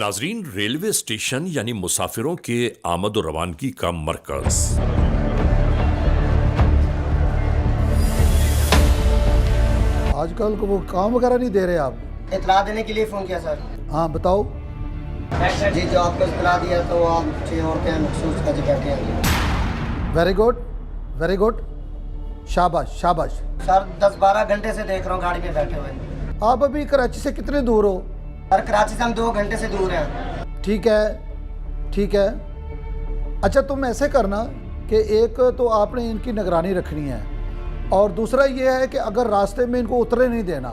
नाजरीन, railway station यानी मुसाफिरों के आमद और रवानगी का मरकज। आजकल को वो काम वगैरह नहीं दे रहे आप? इतला देने के लिए फ़ोन किया सर। हाँ बताओ। जी जो आपको इतला दिया तो आप 6 औरतें मखसूस का जिक्र किया। वेरी गुड, वेरी गुड, शाबाश शाबाश। सर 10-12 घंटे से देख रहा हूँ गाड़ी में बैठे हुए। आप अभी कराची से कितने दूर हो? सर कराची से हम 2 घंटे से दूर हैं। ठीक है, ठीक है। अच्छा तुम ऐसे करना कि एक तो आपने इनकी निगरानी रखनी है और दूसरा ये है कि अगर रास्ते में इनको उतरे नहीं देना,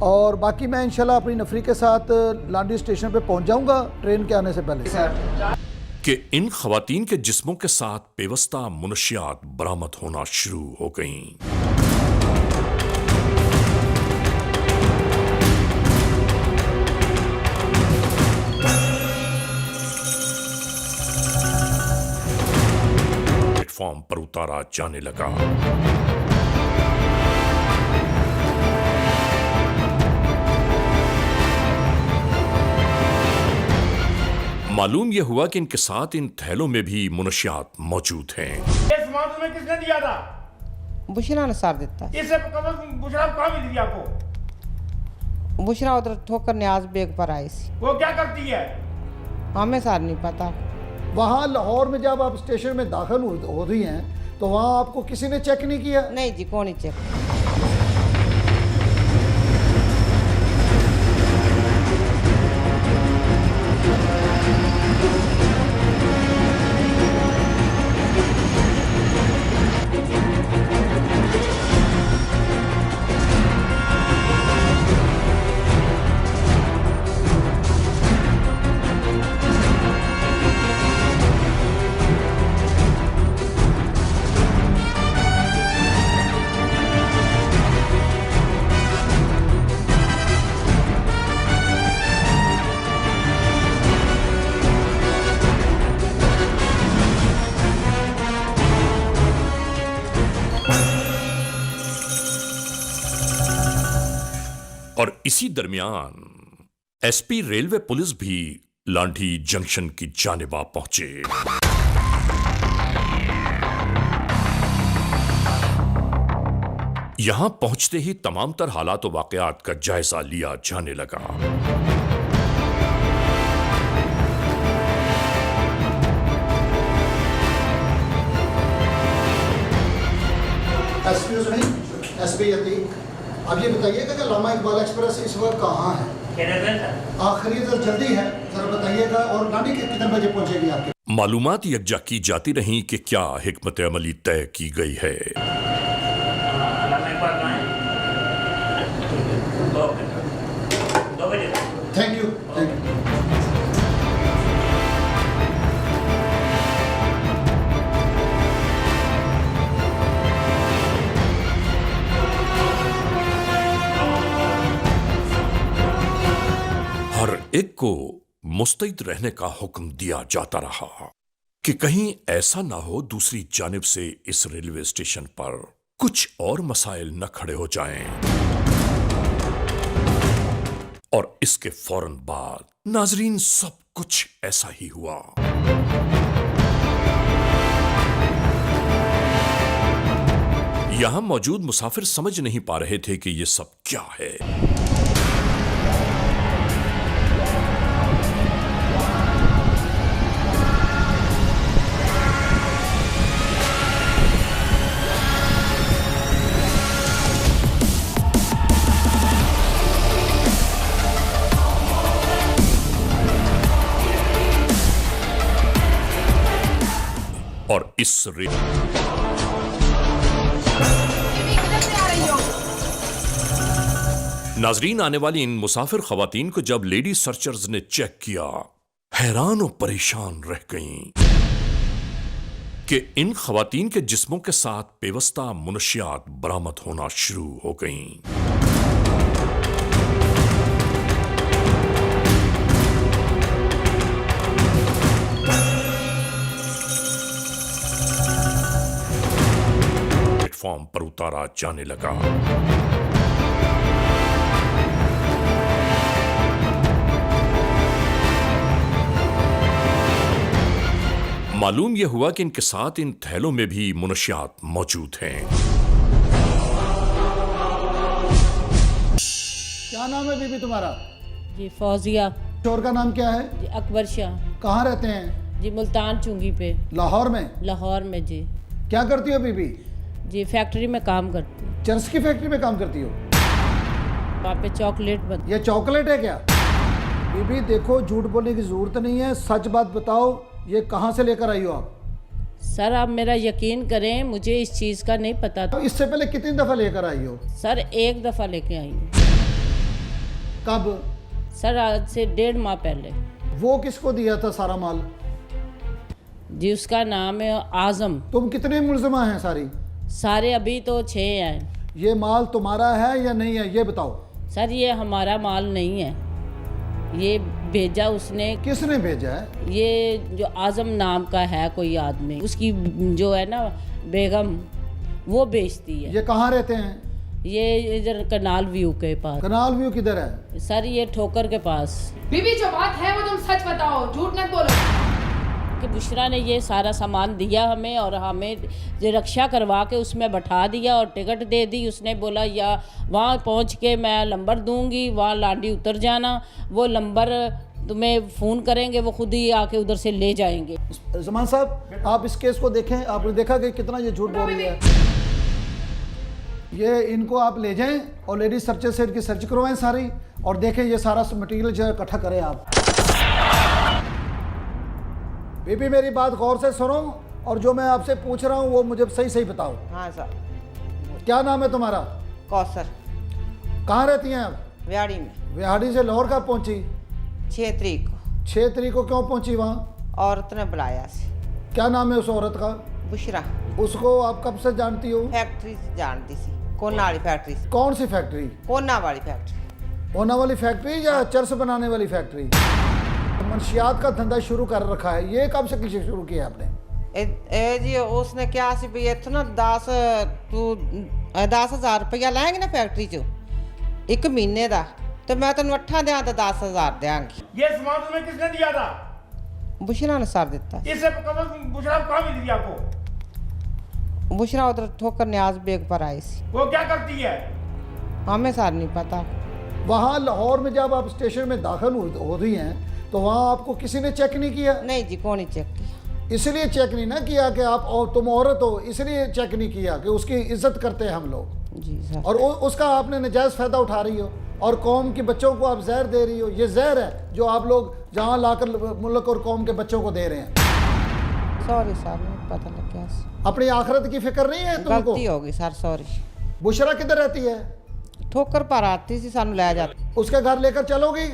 और बाकी मैं इंशाल्लाह अपनी नफरी के साथ लांडी स्टेशन पे पहुंच जाऊंगा ट्रेन के आने से पहले। सर कि इन खवातीन के जिस्मों के साथ बेवस्ता मुनशियात बरामद होना शुरू हो गईं। प्लेटफॉर्म पर उतारा जाने लगा। मालूम यह हुआ कि इनके साथ इन थैलों में भी मुनशियात मौजूद हैं। ये सामान तुम्हें किसने दिया था? बुशरा ने सार देता। इससे कबल बुशरा को कहाँ मिली थी आपको? बुशरा उधर ठोकर न्याज बेग पर आई सी। वो क्या करती है? हमें सार नहीं पता। वहाँ लाहौर में जब आप स्टेशन में दाखिल हो रही हैं तो वहाँ आपको किसी ने चेक नहीं किया? नहीं जी, कौन ही चेक। और इसी दरमियान एसपी रेलवे पुलिस भी लांडी जंक्शन की जानिबा पहुंचे। यहां पहुंचते ही तमाम तर हालात और वाकयात का जायजा लिया जाने लगा। एसपी अतीक, अब ये बताइएगा कि लामा इकबाल एक्सप्रेस इस वक्त कहाँ है? आखिरी तो जल्दी है, जरा बताइएगा। और गाड़ी कितने बजे पहुंचेगी आपके? मालूमात यकजा की जाती रहीं कि क्या हिकमत अमली तय की गई है। Thank you, thank you. हर एक को मुस्तैद रहने का हुक्म दिया जाता रहा कि कहीं ऐसा ना हो दूसरी जानिब से इस रेलवे स्टेशन पर कुछ और मसाइल न खड़े हो जाएं। और इसके फौरन बाद नाजरीन सब कुछ ऐसा ही हुआ। यहां मौजूद मुसाफिर समझ नहीं पा रहे थे कि यह सब क्या है। और इस नाजरीन, आने वाली इन मुसाफिर खवातीन को जब लेडी सर्चर्स ने चेक किया, हैरान और परेशान रह गईं कि इन खवातीन के जिस्मों के साथ बेवस्ता मुनशियात बरामद होना शुरू हो गईं। प्लेटफॉर्म पर उतारा जाने लगा। मालूम यह हुआ कि इनके साथ इन थैलों में भी मुनशियात मौजूद हैं। क्या नाम है बीबी तुम्हारा? जी फौजिया। शोर का नाम क्या है? जी अकबर शाह। कहाँ रहते हैं? जी मुल्तान चुंगी पे। लाहौर में? लाहौर में जी। क्या करती हो बीबी? जी फैक्ट्री में काम करती हूँ। चरस की फैक्ट्री में काम करती हो? वहाँ पे चॉकलेट बन। ये चॉकलेट है क्या? बीबी देखो, झूठ बोलने की जरूरत नहीं है, सच बात बताओ, ये कहाँ से लेकर आई हो आप? सर आप मेरा यकीन करें, मुझे इस चीज़ का नहीं पता तो था। इससे पहले कितनी दफ़ा लेकर आई हो? सर एक दफ़ा लेके आई हूँ। कब? सर आज से 1.5 माह पहले। वो किसको दिया था सारा माल? जी उसका नाम है आज़म। तुम कितने मुलजमा हैं सारी? सारे अभी तो 6 हैं। ये माल तुम्हारा है या नहीं है, ये बताओ। सर ये हमारा माल नहीं है, ये भेजा उसने। किसने भेजा है? ये जो आज़म नाम का है कोई आदमी, उसकी जो है ना बेगम, वो बेचती है। ये कहाँ रहते हैं? ये इधर कनाल व्यू के पास। कनाल व्यू किधर है? सर ये ठोकर के पास। बीबी जो बात है वो तुम सच बताओ, झूठ मत बोलो। कि बुशरा ने ये सारा सामान दिया हमें और हमें ये रक्षा करवा के उसमें बैठा दिया और टिकट दे दी। उसने बोला या वहाँ पहुँच के मैं नंबर दूंगी, वहाँ लांडी उतर जाना, वो नंबर तुम्हें फ़ोन करेंगे, वो खुद ही आके उधर से ले जाएंगे। जमान साहब आप इस केस को देखें, आपने देखा कि कितना ये झूठ बोल रही है। ये इनको आप ले जाएं और लेडीज सर्चर से इनकी सर्च करवाएं सारी, और देखें ये सारा मटेरियल जो है इकट्ठा करें आप। बीबी मेरी बात गौर से सुनो, और जो मैं आपसे पूछ रहा हूँ वो मुझे सही सही बताओ। हाँ सर। क्या नाम है तुम्हारा? कौसर। कहाँ रहती हैं आप? व्याड़ी में। विहाड़ी से लाहौर कब पहुँची? 6 तरीक को। 6 तरीक को क्यों पहुँची वहाँ? औरत ने बुलाया सी। क्या नाम है उस औरत का? बुशरा। उसको आप कब से जानती हो? फैक्ट्री से जानती सी, कोना वाली फैक्ट्री से। कौन सी फैक्ट्री? कोना वाली फैक्ट्री। होना वाली फैक्ट्री या चरस बनाने वाली फैक्ट्री? मंशियात का धंधा शुरू कर रखा है, ये कब से किसी शुरू किया आपने? ए जी उसने क्या सी भी इत्थों ना 10,000 रुपया लैंगे ना फैक्ट्री चो 1 महीने का, तो मैं तेन 8 दें तो 10,000 देंगी। ये सामान तुम्हें किसने दिया था? बुशरा ने सर दिता। इससे कबल बुशरा कहाँ मिली थी आपको? बुशरा उधर ठोकर न्याज बेग पर आई सी। वो क्या करती है? हमें सर नहीं पता। वहाँ लाहौर में जब आप स्टेशन में दाखिल हो रही हैं तो वहाँ आपको किसी ने चेक नहीं किया? नहीं जी, कौन ही चेक किया। इसलिए चेक नहीं ना किया कि आप और तुम औरत हो, इसलिए चेक नहीं किया कि उसकी इज्जत करते हैं हम लोग। जी सर। और उसका आपने नाजायज़ फ़ायदा उठा रही हो, और कौम के बच्चों को आप जहर दे रही हो। ये जहर है जो आप लोग जहाँ लाकर मुल्क और कौम के बच्चों को दे रहे हैं। सॉरी सर, नहीं पता लग गया। अपनी आखिरत की फिक्र नहीं है तुमको? गलती होगी सर, सॉरी। बुशरा किधर रहती है? ठोकर पर आती सी, सानू लै जाती। उसके घर लेकर चलोगी?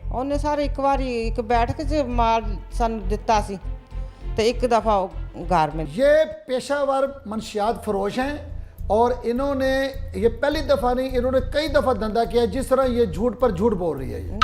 ਉਹਨੇ ਸਾਰੇ ਇੱਕ ਵਾਰੀ ਇੱਕ ਬੈਠਕ 'ਚ ਮਾਲ ਸਾਨੂੰ ਦਿੱਤਾ ਸੀ ਤੇ ਇੱਕ ਦਫਾ ਘਰ में। ये पेशावर मनशियात फरोश हैं, और इन्होंने ये पहली दफ़ा नहीं, इन्होंने कई दफ़ा धंधा किया है। जिस तरह ये झूठ पर झूठ बोल रही है ये।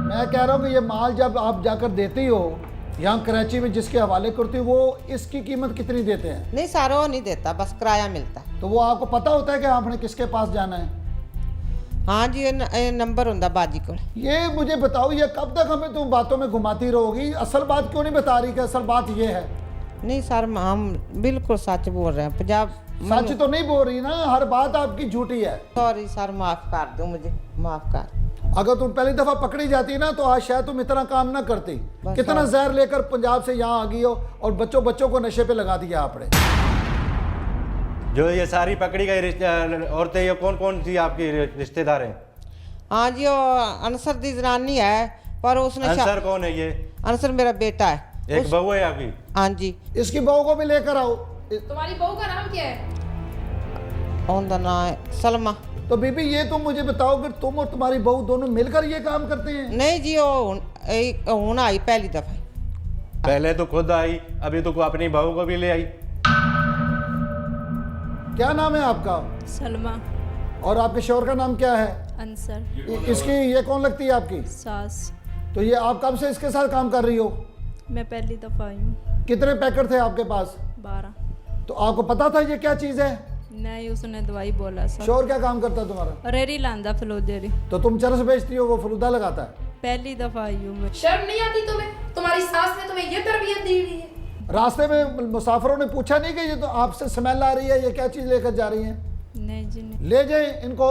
मैं कह रहा हूँ कि ये माल जब आप जाकर देती हो यहाँ कराची में, जिसके हवाले करती हो, वो इसकी कीमत कितनी देते हैं? नहीं सर वो नहीं देता, बस किराया मिलता। तो वो आपको पता होता है कि आपने किसके पास जाना है? हाँ जी, ये नंबर होंदा बाजी को। ये मुझे बताओ, ये कब तक हमें तुम बातों में घुमाती रहोगी? असल बात क्यों नहीं बता रही कि असल बात ये है? नहीं सर, हम बिल्कुल सच बोल रहे हैं। पंजाब सच तो नहीं बोल रही ना, हर बात आपकी झूठी है। सॉरी सर, माफ़ कर दो मुझे, माफ़ कर। अगर तुम पहली दफ़ा पकड़ी जाती ना तो आज शायद तुम इतना काम ना करती। बस कितना हाँ। जहर लेकर पंजाब से यहाँ आ गई हो, और बच्चों को नशे पे लगा दिया आपने। जो ये सारी पकड़ी गई औरतें, ये कौन कौन सी आपकी रिश्तेदार हैं? हाँ जी, वो अनसर दी जनानी है, पर उसने अंसर कौन है ये? अनसर मेरा बेटा है। एक बहू है आपकी? हाँ जी। इसकी बहू को भी लेकर आओ। तुम्हारी बहू का नाम क्या है? उनका नाम है सलमा। तो बीबी ये तुम मुझे बताओ कि तुम और तुम्हारी बहू दोनों मिलकर ये काम करते हैं? नहीं जी, वो हूँ आई पहली दफा। पहले तो खुद आई, अभी तो अपनी बहू को भी ले आई। क्या नाम है आपका? सलमा। और आपके शौहर का नाम क्या है? अंसर। इसकी ये कौन लगती है आपकी? सास। तो ये आप कब से इसके साथ काम कर रही हो? मैं पहली दफ़ा आई हूँ। कितने पैकेट थे आपके पास? 12। तो आपको पता था ये क्या चीज़ है? नहीं, उसने दवाई बोला सब। शौहर क्या काम करता है तुम्हारा? रेरी लांदा फलोदेरी। तो तुम चरस बेचती हो, वो फलूदा लगाता है? पहली दफ़ा आई हूँ मैं। शर्म नहीं आती तुम्हें? तुम्हारी सास ने तुम्हें ये तरबियत दी हुई है। रास्ते में मुसाफिरों ने पूछा नहीं कि ये तो आपसे स्मेल आ रही है, ये क्या चीज़ लेकर जा रही हैं? नहीं जी नहीं। ले जाए इनको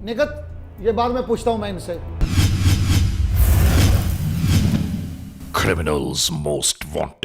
निगत, ये बाद में पूछता हूँ मैं इनसे। Criminals most wanted.